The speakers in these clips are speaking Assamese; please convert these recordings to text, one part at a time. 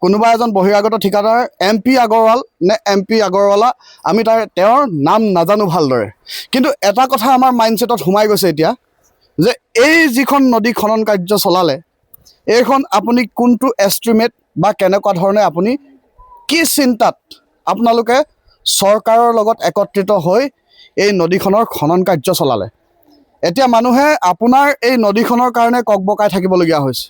কোনোবা এজন বহিৰাগত ঠিকাদাৰ MP আগৰৱাল নে MP আগৰৱালা আমি তেওঁৰ নাম নাজানো ভালদৰে, কিন্তু এটা কথা আমাৰ মাইণ্ডছেটত সোমাই গৈছে এতিয়া যে এই যিখন নদী খনন কাৰ্য চলালে এইখন আপুনি কোনটো এষ্টিমেট বা কেনেকুৱা ধৰণে আপুনি কি চিন্তাত আপোনালোকে চৰকাৰৰ লগত একত্ৰিত হৈ এই নদীখনৰ খনন কাৰ্য চলালে। এতিয়া মানুহে আপোনাৰ এই নদীখনৰ কাৰণে ককবকাই থাকিবলগীয়া হৈছে।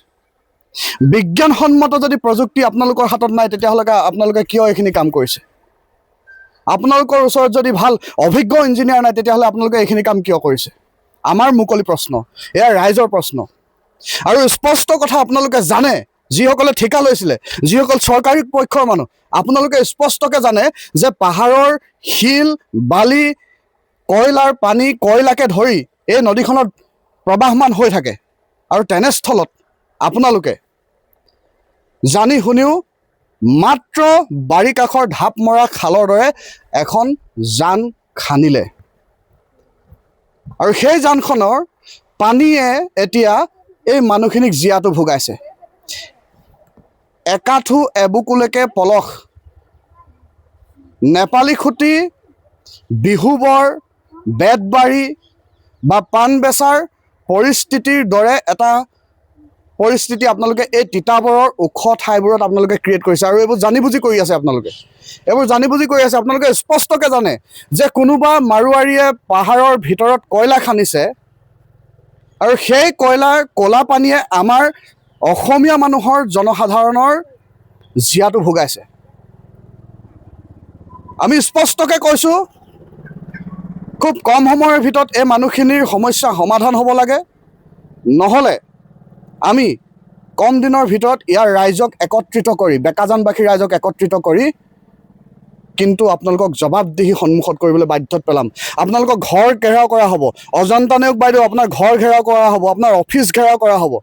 বিজ্ঞানসন্মত যদি প্ৰযুক্তি আপোনালোকৰ হাতত নাই তেতিয়াহ'লে আপোনালোকে কিয় এইখিনি কাম কৰিছে? আপোনালোকৰ ওচৰত যদি ভাল অভিজ্ঞ ইঞ্জিনিয়াৰ নাই তেতিয়াহ'লে আপোনালোকে এইখিনি কাম কিয় কৰিছে? আমাৰ মুকলি প্ৰশ্ন, এয়া ৰাইজৰ প্ৰশ্ন। আৰু স্পষ্ট কথা আপোনালোকে জানে, যিসকলে ঠিকা লৈছিলে, যিসকল চৰকাৰী পক্ষৰ মানুহ, আপোনালোকে স্পষ্টকৈ জানে যে পাহাৰৰ শিল বালি কয়লাৰ পানী কয়লাকে ধৰি এই নদীখনত প্ৰবাহমান হৈ থাকে। আৰু তেনেস্থলত আপোনালোকে জানি শুনিও মাত্ৰ বাৰী কাষৰ ঢাপ মৰা খালৰ দৰে এখন জান খান্দিলে। আৰু সেই জানখনৰ পানীয়ে এতিয়া এই মানুহখিনিক জীয়াটো ভোগাইছে। একাঠু এবুকুলৈকে পলস, নেপালী খুটি, বিহুবৰ, বেতবাৰী বা পাণ বেচাৰ পৰিস্থিতিৰ দৰে এটা পৰিস্থিতি আপোনালোকে এই তিতাবৰৰ ওখ ঠাইবোৰত আপোনালোকে ক্ৰিয়েট কৰিছে। আৰু এইবোৰ জানি বুজি কৰি আছে আপোনালোকে, এইবোৰ জানি বুজি কৰি আছে। আপোনালোকে স্পষ্টকৈ জানে যে কোনোবা মাৰোৱাৰীয়ে পাহাৰৰ ভিতৰত কয়লা খান্দিছে আৰু সেই কয়লাৰ ক'লা পানীয়ে আমাৰ অসমীয়া মানুহৰ জনসাধাৰণৰ জীয়াটো ভোগাইছে। আমি স্পষ্টকৈ কৈছোঁ, খুব কম সময়ৰ ভিতৰত এই মানুহখিনিৰ সমস্যা সমাধান হ'ব লাগে, নহ'লে আমি কম দিনৰ ভিতৰত ইয়াৰ ৰাইজক একত্ৰিত কৰি, বেকাজানবাসী ৰাইজক একত্ৰিত কৰি কিন্তু আপোনালোকক জবাবদিহি সন্মুখত কৰিবলৈ বাধ্যত পেলাম। আপোনালোকক ঘৰ ঘেৰাও কৰা হ'ব, অজন্তা নেওগ বাইদেউ আপোনাৰ ঘৰ ঘেৰাও কৰা হ'ব, আপোনাৰ অফিচ ঘেৰাও কৰা হ'ব।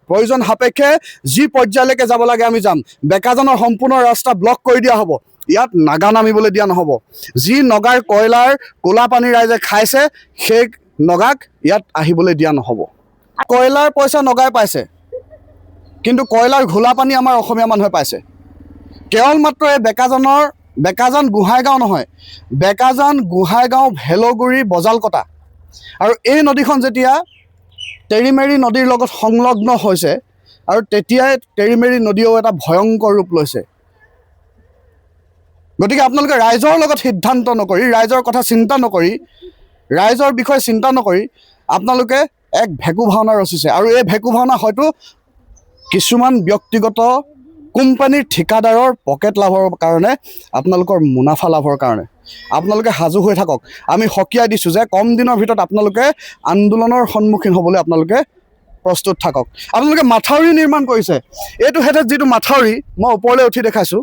প্ৰয়োজন সাপেক্ষে যি পৰ্যায়লৈকে যাব লাগে আমি যাম। বেকাজানৰ সম্পূৰ্ণ ৰাস্তা ব্লক কৰি দিয়া হ'ব। ইয়াত নাগা নামিবলৈ দিয়া নহ'ব। যি নগাৰ কয়লাৰ ক'লা পানী ৰাইজে খাইছে সেই নগাক ইয়াত আহিবলৈ দিয়া নহ'ব। কয়লাৰ পইচা নগাই পাইছে, কিন্তু কয়লাৰ ঘোলা পানী আমাৰ অসমীয়া মানুহে পাইছে। কেৱল মাত্ৰ এই বেকাজান গোহাঁইগাঁও নহয়, বেকাজান গোহাঁইগাঁও ভেলগুৰি বজালকটা। আৰু এই নদীখন যেতিয়া তেৰিমেৰি নদীৰ লগত সংলগ্ন হৈছে আৰু তেতিয়াই তেৰিমেৰি নদীয়েও এটা ভয়ংকৰ ৰূপ লৈছে। গতিকে আপোনালোকে ৰাইজৰ লগত সিদ্ধান্ত নকৰি, ৰাইজৰ কথা চিন্তা নকৰি, ৰাইজৰ বিষয়ে চিন্তা নকৰি আপোনালোকে এক ভেকু ভাওনা ৰচিছে। আৰু এই ভেকু ভাওনা হয়তো কিছুমান ব্যক্তিগত কোম্পানীৰ ঠিকাদাৰৰ পকেট লাভৰ কাৰণে, আপোনালোকৰ মুনাফা লাভৰ কাৰণে। আপোনালোকে সাজু হৈ থাকক। আমি সকীয়াই দিছোঁ যে কম দিনৰ ভিতৰত আপোনালোকে আন্দোলনৰ সন্মুখীন হ'বলৈ আপোনালোকে প্ৰস্তুত থাকক। আপোনালোকে মাথাউৰি নিৰ্মাণ কৰিছে, এইটো হেঁতে যিটো মাথাউৰি মই ওপৰলৈ উঠি দেখাইছোঁ,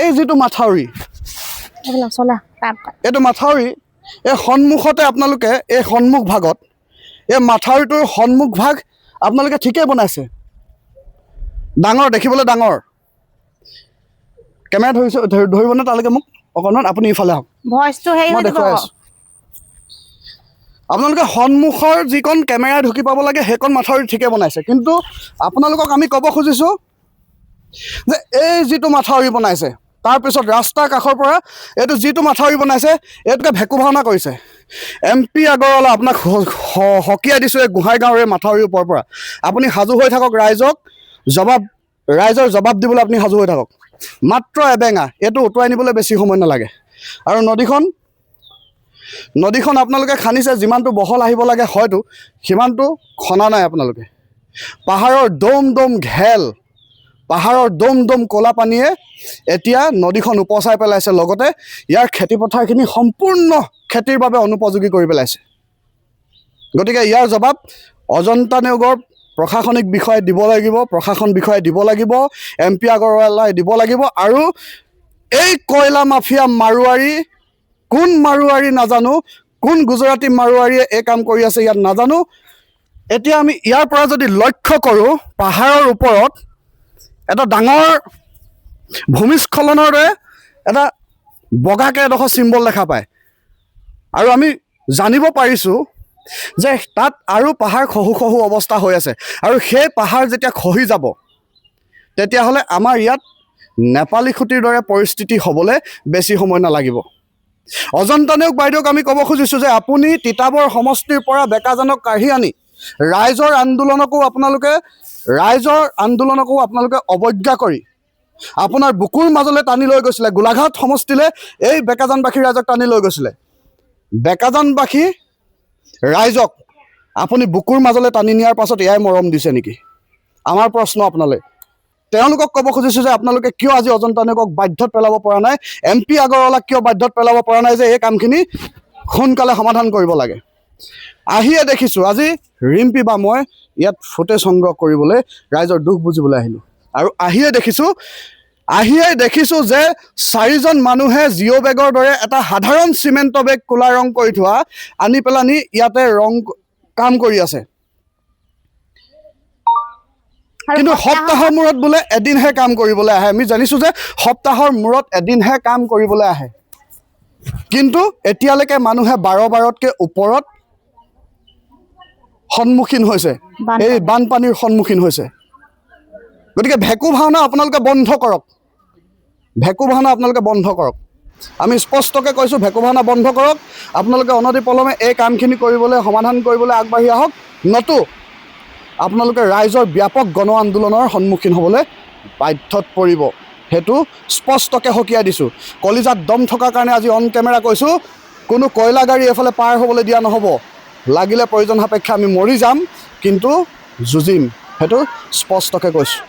এই যিটো মাথাউৰি, এইটো মাথাউৰি, এই সন্মুখতে আপোনালোকে এই সন্মুখ ভাগত, এই মাথাউৰিটোৰ সন্মুখ ভাগ আপোনালোকে ঠিকেই বনাইছে, ডাঙৰ, দেখিবলৈ ডাঙৰ। কেমেৰা ধৰিবনে তালৈকে মোক অকণমান? আপুনি ইফালে আহক, মই দেখুৱাই আছোঁ। আপোনালোকে সন্মুখৰ যিকণ কেমেৰা ঢুকি পাব লাগে সেইকণ মাথাউৰি ঠিকে বনাইছে, কিন্তু আপোনালোকক আমি ক'ব খুজিছোঁ যে এই যিটো মাথাউৰি বনাইছে, তাৰপিছত ৰাস্তাৰ কাষৰ পৰা এইটো যিটো মাথাউৰি বনাইছে এইটোকে ভেকু ভাওনা কৰিছে। MP আগৰৱালা আপোনাক সকীয়াই দিছোঁ এই গোহাঁইগাঁৱৰ এই মাথাউৰিৰ ওপৰৰ পৰা। আপুনি সাজু হৈ থাকক, ৰাইজৰ জবাব দিবলৈ আপুনি সাজু হৈ থাকক। মাত্ৰ এবেঙা, এইটো উটুৱাই নিবলৈ বেছি সময় নালাগে। আৰু নদীখন আপোনালোকে খান্দিছে, যিমানটো বহল আহিব লাগে হয়তো সিমানটো খনা নাই আপোনালোকে। পাহাৰৰ দম ঘেল, পাহাৰৰ দম ক'লা পানীয়ে এতিয়া নদীখন উপচাই পেলাইছে, লগতে ইয়াৰ খেতিপথাৰখিনি সম্পূৰ্ণ খেতিৰ বাবে অনুপযোগী কৰি পেলাইছে। গতিকে ইয়াৰ জবাব অজন্তা নেওগৰ প্ৰশাসনিক বিষয়ে দিব লাগিব, প্ৰশাসন বিষয়ে দিব লাগিব, MP আগৰৱালাই দিব লাগিব। আৰু এই কয়লা মাফিয়া মাৰোৱাৰী, কোন মাৰোৱাৰী নাজানো, কোন গুজৰাটী মাৰোৱাৰীয়ে এই কাম কৰি আছে ইয়াত নাজানো। এতিয়া আমি ইয়াৰ পৰা যদি লক্ষ্য কৰোঁ, পাহাৰৰ ওপৰত এটা ডাঙৰ ভূমিস্খলনৰ দৰে এটা বগাকৈ এডোখৰ চিম্বল দেখা পায়। আৰু আমি জানিব পাৰিছোঁ যে তাত আৰু পাহাৰ খহু খহু অৱস্থা হৈ আছে, আৰু সেই পাহাৰ যেতিয়া খহি যাব তেতিয়াহ'লে আমাৰ ইয়াত নেপালী খুঁটিৰ দৰে পৰিস্থিতি হ'বলৈ বেছি সময় নালাগিব। অজন্তা নেওগ বাইদেউক আমি ক'ব খুজিছোঁ যে আপুনি তিতাবৰ সমষ্টিৰ পৰা বেকাজানক কাঢ়ি আনি ৰাইজৰ আন্দোলনকো আপোনালোকে অৱজ্ঞা কৰি আপোনাৰ বুকুৰ মাজলৈ টানি লৈ গৈছিলে। গোলাঘাট সমষ্টিলৈ এই বেকাজানবাসী ৰাইজক টানি লৈ গৈছিলে। বেকাজানবাসী ৰাইজক আপুনি বুকুৰ মাজলৈ টানি নিয়াৰ পাছত এয়াই মৰম দিছে নেকি? আমাৰ প্ৰশ্ন আপোনালৈ। তেওঁলোকক ক'ব খুজিছোঁ যে আপোনালোকে কিয় আজি অজন্তা নেওগক বাধ্যত পেলাব পৰা নাই, MP আগৰৱালাক কিয় বাধ্যত পেলাব পৰা নাই যে এই কামখিনি সোনকালে সমাধান কৰিব লাগে। আহিয়ে দেখিছোঁ আজি ৰিম্পী বা মই ইয়াত ফুটেজ সংগ্ৰহ কৰিবলৈ ৰাইজৰ দুখ বুজিবলৈ আহিলোঁ, আৰু আহিয়ে দেখিছোঁ যে 4জন মানুহে জিঅ' বেগৰ দৰে এটা সাধাৰণ চিমেণ্ট বেগ ক'লা ৰং কৰি থোৱা আনি পেলানি ইয়াতে কাম কৰি আছে। কিন্তু সপ্তাহৰ মূৰত বোলে এদিনহে কাম কৰিবলৈ আহে। আমি জানিছোঁ যে সপ্তাহৰ মূৰত এদিনহে কাম কৰিবলৈ আহে, কিন্তু এতিয়ালৈকে মানুহে 12বাৰতকৈ ওপৰত সন্মুখীন হৈছে, এই বানপানীৰ সন্মুখীন হৈছে। গতিকে ভেকু ভাওনা আপোনালোকে বন্ধ কৰক। আমি স্পষ্টকৈ কৈছোঁ, ভেকু ভাওনা বন্ধ কৰক। আপোনালোকে অনতিপলমে এই কামখিনি সমাধান কৰিবলৈ আগবাঢ়ি আহক, নতু আপোনালোকে ৰাইজৰ ব্যাপক গণ আন্দোলনৰ সন্মুখীন হ'বলৈ বাধ্যত পৰিব। সেইটো স্পষ্টকৈ সকীয়াই দিছোঁ। কলিজাত দম থকাৰ কাৰণে আজি অন কেমেৰা কৈছোঁ, কোনো কয়লা গাড়ী এফালে পাৰ হ'বলৈ দিয়া নহ'ব। লাগিলে প্ৰয়োজন সাপেক্ষে আমি মৰি যাম, কিন্তু যুঁজিম। সেইটো স্পষ্টকৈ কৈছোঁ।